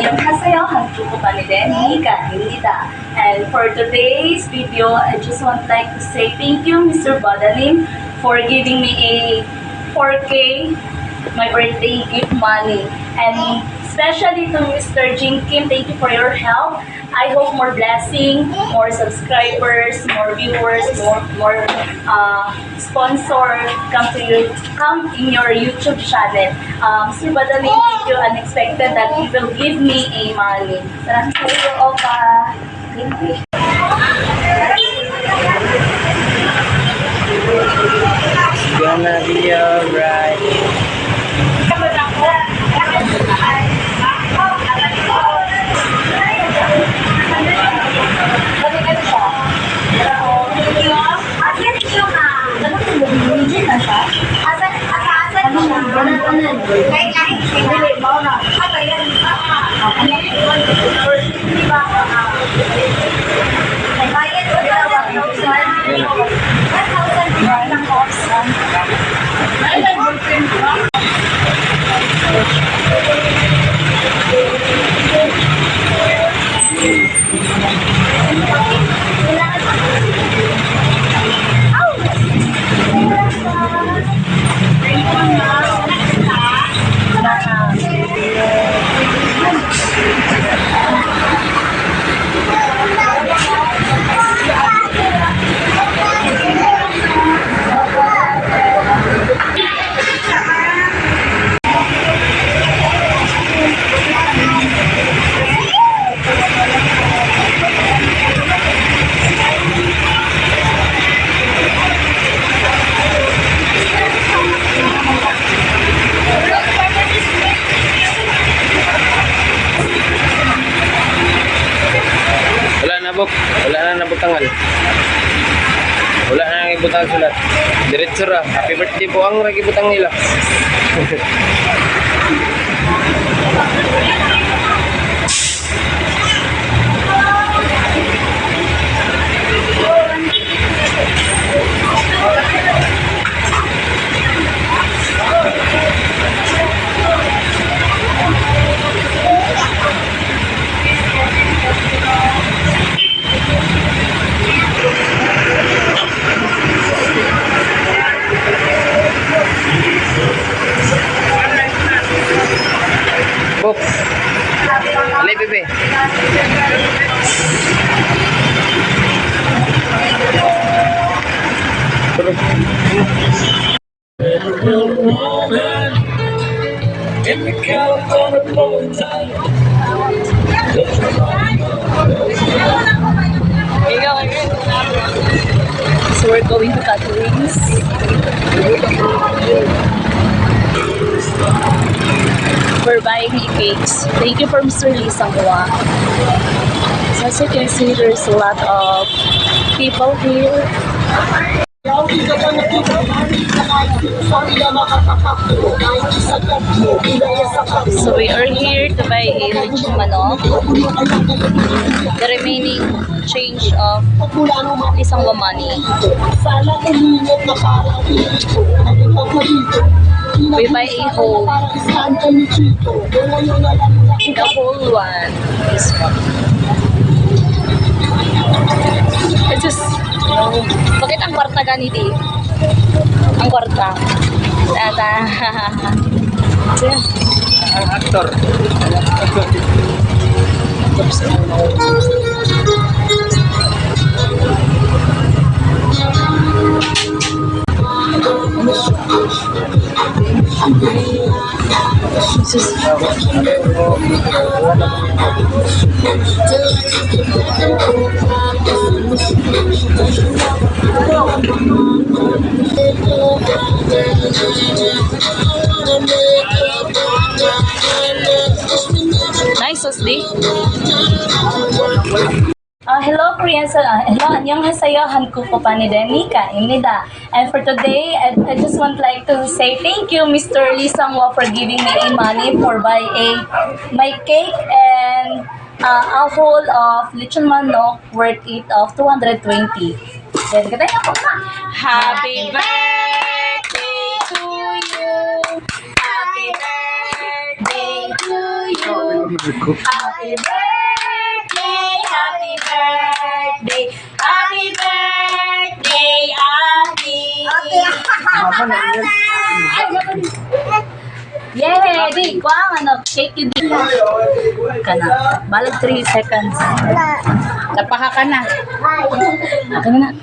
안녕하세요. 한국에서 아닙니다. And for today's video, I just want like to say thank you, Mr. Badalim, for giving me a 4K my birthday gift money. And especially to Mr. Jin Kim, thank you for your help. I hope more blessing, more subscribers, more viewers, more sponsors come in your YouTube channel. Mr. Badaling, thank you. Unexpected that he will give me a money. Salamat sa iyo, Opa. Thank you. It's gonna be alright. Wala na nabutangan. Wala na nang ibutang sulat. Diretso ra. Happy birthday po ang ibutang nila. Book. Alay, bebe. So we're going to Catherine's. We're buying cakes. Thank you for Mr. Lee Sangwa. So as you can see, there's a lot of people here. So we are here to buy a lechon manok. The remaining change of isang money. We buy a whole. The whole one is it's just bakit ang kwarta ganiti? Ang kwarta. Tata. Ang aktor. Nice, Osdi. Hello, Korean. Hello, 안녕하세요. 한국에서 있습니다. And for today, I just want like to say thank you, Mr. Lee Sangwa, for giving me a money for buy my cake and a whole of lechon manok worth it of 220. Happy birthday to you. Happy birthday to you. Happy birthday, happy birthday, happy birthday, Abby. Yay! Di, kuha ano, cake yun din. Kana, balag 3 seconds. Napaha ka na. Ka na.